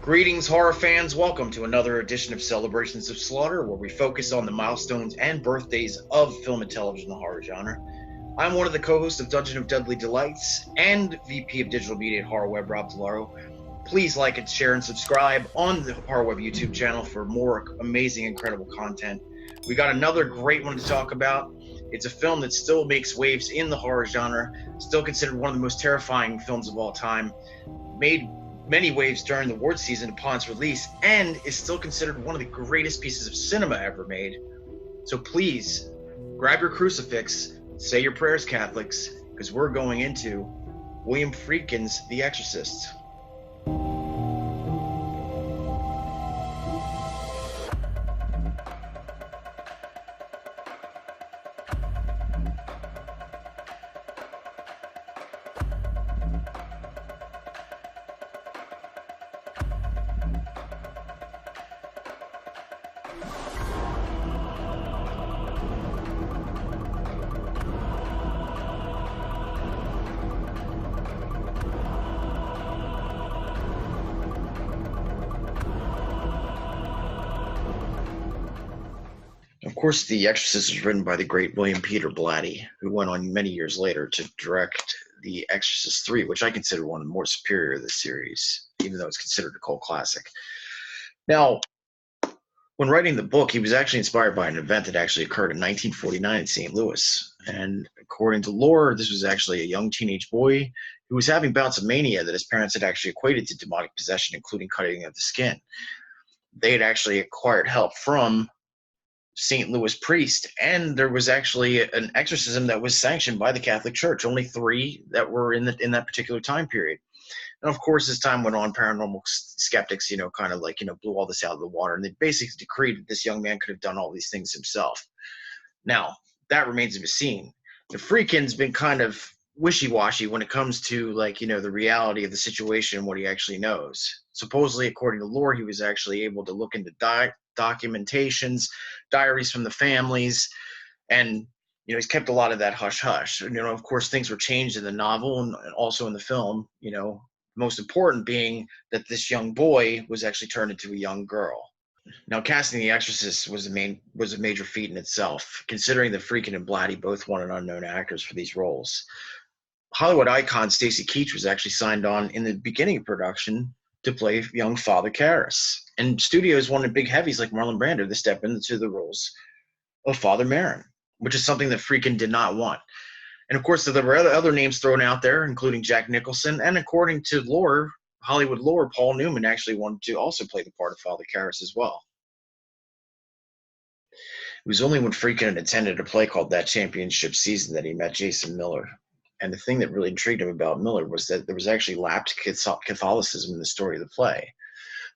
Greetings, horror fans. Welcome to another edition of Celebrations of Slaughter, where we focus on the milestones and birthdays of film and television in the horror genre. I'm one of the co-hosts of Dungeon of Deadly Delights and VP of Digital Media at HorrorWeb, Rob DiLauro. Please like and share and subscribe on the HorrorWeb YouTube channel for more amazing, incredible content. We got another great one to talk about. It's a film that still makes waves in the horror genre, still considered one of the most terrifying films of all time, made many waves during the award season upon its release, and is still considered one of the greatest pieces of cinema ever made. So please, grab your crucifix, say your prayers, Catholics, because we're going into William Friedkin's The Exorcist. Of course, The Exorcist was written by the great William Peter Blatty, who went on many years later to direct The Exorcist 3, which I consider one of the more superior of the series, even though it's considered a cult classic. Now, when writing the book, he was actually inspired by an event that actually occurred in 1949 in St. Louis. And according to lore, this was actually a young teenage boy who was having bouts of mania that his parents had actually equated to demonic possession, including cutting of the skin. They had actually acquired help from St. Louis priest, and there was actually an exorcism that was sanctioned by the Catholic Church, only 3 that were in that particular time period. And of course, as time went on, paranormal skeptics, kind of blew all this out of the water, and they basically decreed that this young man could have done all these things himself. Now, that remains to be seen. The Friedkin's been kind of wishy-washy when it comes to the reality of the situation and what he actually knows. Supposedly, according to lore, he was actually able to look into documentations, diaries from the families, and he's kept a lot of that hush-hush. Of course, things were changed in the novel and also in the film, most important being that this young boy was actually turned into a young girl. Now, casting The Exorcist was a major feat in itself, considering that Friedkin and Blatty both wanted unknown actors for these roles. Hollywood icon Stacy Keach was actually signed on in the beginning of production to play young Father Karras. And studios wanted big heavies like Marlon Brando to step into the roles of Father Merrin, which is something that Friedkin did not want. And of course, there were other names thrown out there, including Jack Nicholson. And according to lore, Hollywood lore, Paul Newman actually wanted to also play the part of Father Karras as well. It was only when Friedkin had attended a play called That Championship Season that he met Jason Miller. And the thing that really intrigued him about Miller was that there was actually lapsed Catholicism in the story of the play.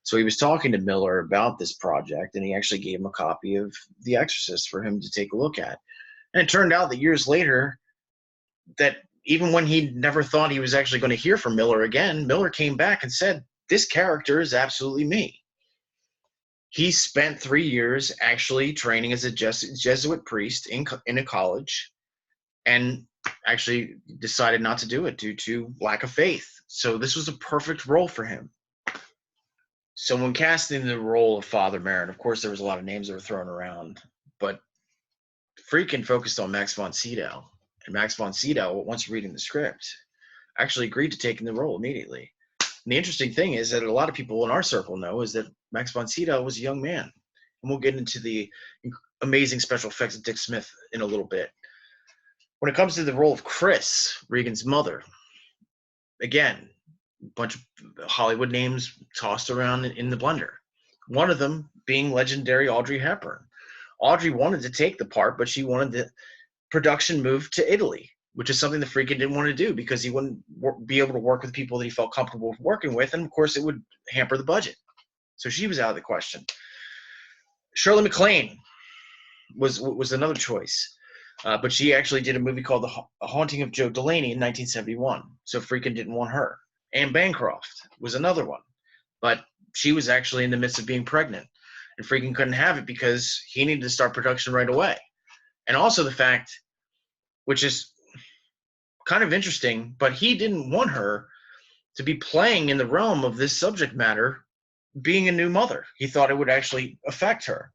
So he was talking to Miller about this project, and he actually gave him a copy of The Exorcist for him to take a look at. And it turned out that years later, that even when he never thought he was actually going to hear from Miller again, Miller came back and said, "This character is absolutely me." He spent 3 years actually training as a Jesuit priest in a college, and actually decided not to do it due to lack of faith. So this was a perfect role for him. So when casting the role of Father Merrin, of course, there was a lot of names that were thrown around, but Friedkin focused on Max von Sydow. And Max von Sydow, once reading the script, actually agreed to taking the role immediately. And the interesting thing is that a lot of people in our circle know is that Max von Sydow was a young man. And we'll get into the amazing special effects of Dick Smith in a little bit. When it comes to the role of Chris, Regan's mother, again, a bunch of Hollywood names tossed around in the blender. One of them being legendary Audrey Hepburn. Audrey wanted to take the part, but she wanted the production moved to Italy, which is something that Friedkin didn't want to do because he wouldn't be able to work with people that he felt comfortable working with, and of course it would hamper the budget. So she was out of the question. Shirley MacLaine was another choice. But she actually did a movie called The Haunting of Joe Delaney in 1971, so Friedkin didn't want her. Anne Bancroft was another one, but she was actually in the midst of being pregnant, and Friedkin couldn't have it because he needed to start production right away. And also the fact, which is kind of interesting, but he didn't want her to be playing in the realm of this subject matter being a new mother. He thought it would actually affect her.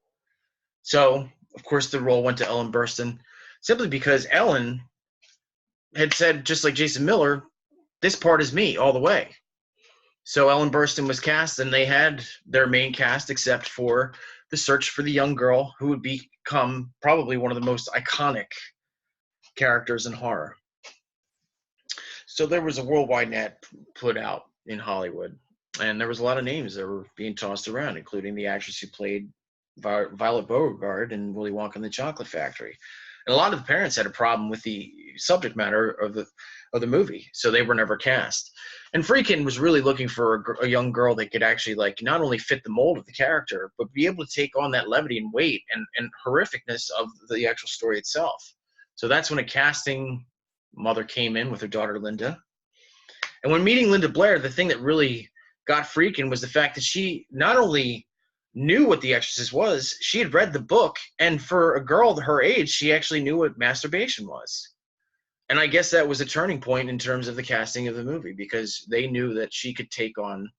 So, of course, the role went to Ellen Burstyn, simply because Ellen had said, just like Jason Miller, this part is me all the way. So Ellen Burstyn was cast, and they had their main cast except for the search for the young girl who would become probably one of the most iconic characters in horror. So there was a worldwide net put out in Hollywood, and there was a lot of names that were being tossed around, including the actress who played Violet Beauregard in Willy Wonka and the Chocolate Factory. And a lot of the parents had a problem with the subject matter of the movie, so they were never cast. And Friedkin was really looking for a young girl that could actually, like, not only fit the mold of the character, but be able to take on that levity and weight and horrificness of the actual story itself. So that's when a casting mother came in with her daughter Linda. And when meeting Linda Blair, the thing that really got Friedkin was the fact that she not only knew what The Exorcist was, she had read the book, and for a girl her age, she actually knew what masturbation was. And I guess that was a turning point in terms of the casting of the movie, because they knew that she could take on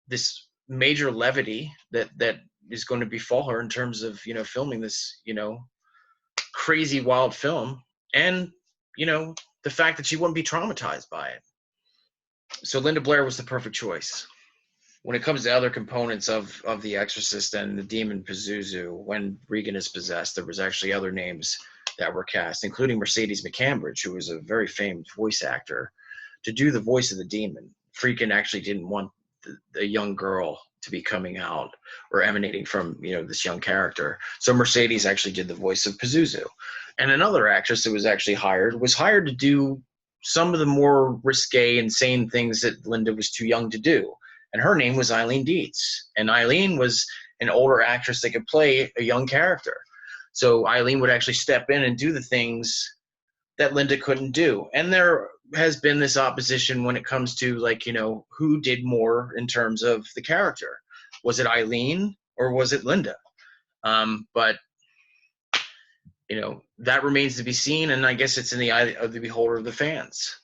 this major levity that is going to befall her in terms of, you know, filming this, you know, crazy wild film, and, you know, the fact that she wouldn't be traumatized by it. So Linda Blair was the perfect choice. When it comes to other components of The Exorcist and the demon Pazuzu, when Regan is possessed, there was actually other names that were cast, including Mercedes McCambridge, who was a very famous voice actor, to do the voice of the demon. Friedkin actually didn't want the young girl to be coming out or emanating from, you know, this young character. So Mercedes actually did the voice of Pazuzu. And another actress that was actually hired to do some of the more risque, insane things that Linda was too young to do. And her name was Eileen Dietz. And Eileen was an older actress that could play a young character. So Eileen would actually step in and do the things that Linda couldn't do. And there has been this opposition when it comes to, like, you know, who did more in terms of the character. Was it Eileen or was it Linda? But, you know, that remains to be seen. And I guess it's in the eye of the beholder of the fans.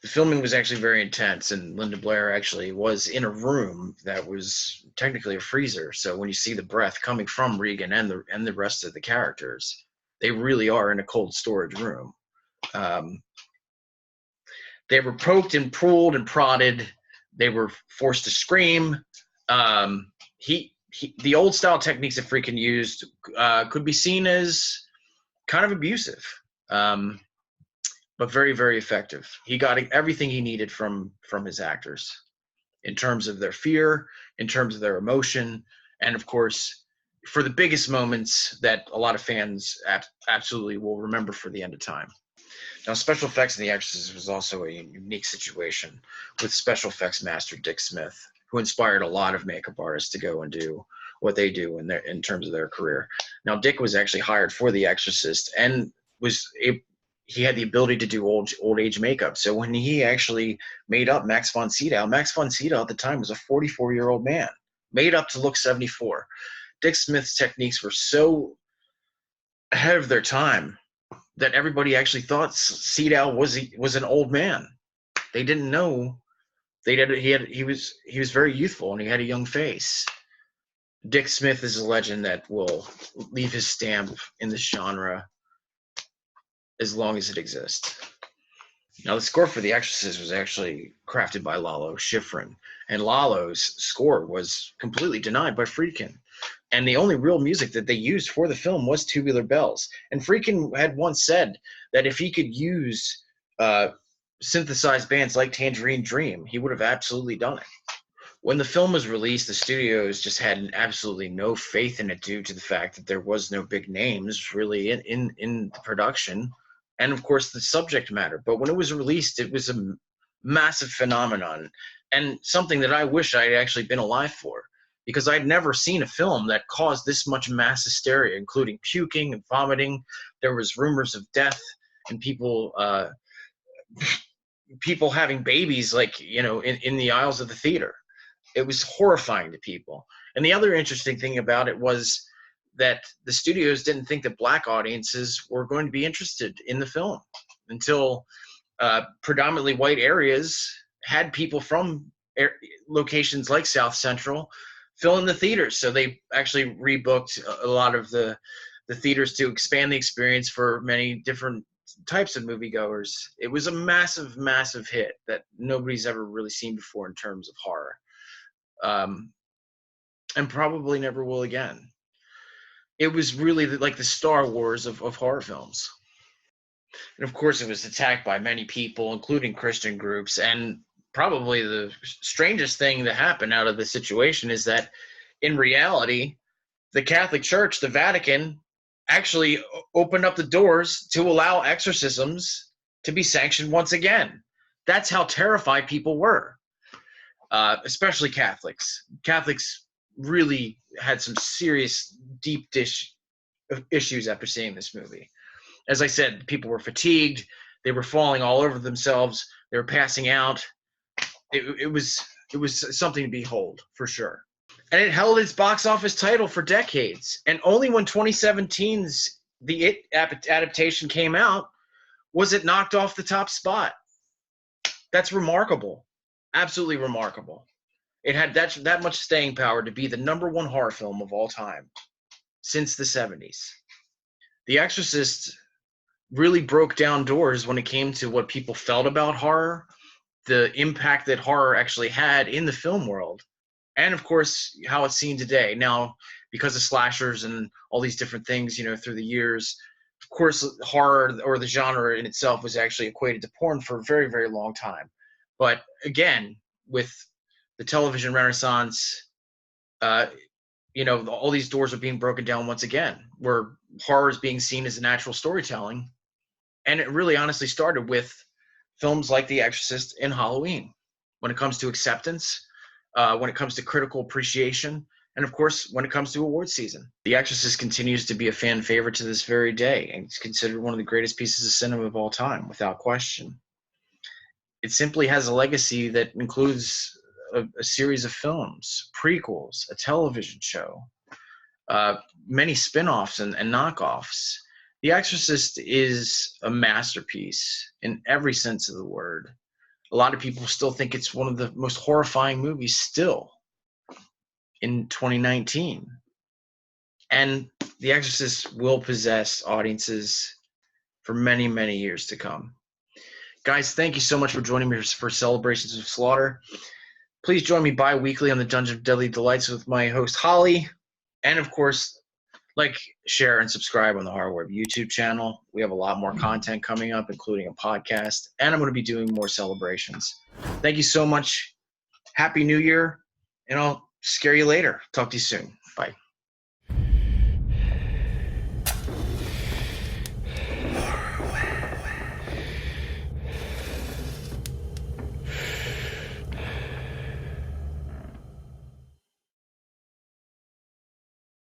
The filming was actually very intense, and Linda Blair actually was in a room that was technically a freezer. So when you see the breath coming from Regan and the rest of the characters, they really are in a cold storage room. They were poked and pulled and prodded. They were forced to scream. The old style techniques that Friedkin used could be seen as kind of abusive. But very, very effective. He got everything he needed from his actors in terms of their fear, in terms of their emotion, and of course, for the biggest moments that a lot of fans absolutely will remember for the end of time. Now, special effects in The Exorcist was also a unique situation with special effects master Dick Smith, who inspired a lot of makeup artists to go and do what they do in terms of their career. Now, Dick was actually hired for The Exorcist and he had the ability to do old age makeup. So when he actually made up Max von Sydow at the time was a 44-year-old man, made up to look 74. Dick Smith's techniques were so ahead of their time that everybody actually thought Sydow was an old man. They didn't know. He was very youthful and he had a young face. Dick Smith is a legend that will leave his stamp in this genre as long as it exists. Now, the score for The Exorcist was actually crafted by Lalo Schifrin, and Lalo's score was completely denied by Friedkin. And the only real music that they used for the film was Tubular Bells. And Friedkin had once said that if he could use synthesized bands like Tangerine Dream, he would have absolutely done it. When the film was released, the studios just had absolutely no faith in it due to the fact that there was no big names really in the production. And of course the subject matter. But when it was released, it was a massive phenomenon and something that I wish I had actually been alive for, because I'd never seen a film that caused this much mass hysteria, including puking and vomiting. There was rumors of death and people having babies, like, you know, in the aisles of the theater. It was horrifying to people. And the other interesting thing about it was that the studios didn't think that black audiences were going to be interested in the film until predominantly white areas had people from locations like South Central fill in the theaters. So they actually rebooked a lot of the theaters to expand the experience for many different types of moviegoers. It was a massive, massive hit that nobody's ever really seen before in terms of horror. And probably never will again. It was really like the Star Wars of horror films. And of course, it was attacked by many people, including Christian groups. And probably the strangest thing that happened out of the situation is that in reality, the Catholic Church, the Vatican, actually opened up the doors to allow exorcisms to be sanctioned once again. That's how terrified people were, especially Catholics. Catholics really had some serious deep dish issues after seeing this movie. As I said, people were fatigued. They were falling all over themselves. They were passing out. It was something to behold, for sure. And it held its box office title for decades. And only when 2017's The It adaptation came out was it knocked off the top spot. That's remarkable. Absolutely remarkable. It had that much staying power to be the #1 horror film of all time since the 70s. The Exorcist really broke down doors when it came to what people felt about horror, the impact that horror actually had in the film world, and of course, how it's seen today. Now, because of slashers and all these different things, through the years, of course, horror or the genre in itself was actually equated to porn for a very, very long time. But again, with the television renaissance, all these doors are being broken down once again, where horror is being seen as a natural storytelling. And it really honestly started with films like The Exorcist and Halloween. When it comes to acceptance, when it comes to critical appreciation, and of course, when it comes to award season. The Exorcist continues to be a fan favorite to this very day, and it's considered one of the greatest pieces of cinema of all time, without question. It simply has a legacy that includes a series of films, prequels, a television show, many spin-offs and knockoffs. The Exorcist is a masterpiece in every sense of the word. A lot of people still think it's one of the most horrifying movies still in 2019. And The Exorcist will possess audiences for many, many years to come. Guys, thank you so much for joining me for Celebrations of Slaughter. Please join me bi-weekly on the Dungeon of Deadly Delights with my host, Holly. And of course, like, share, and subscribe on the HorrorWeb YouTube channel. We have a lot more content coming up, including a podcast, and I'm going to be doing more celebrations. Thank you so much. Happy New Year, and I'll scare you later. Talk to you soon. Bye.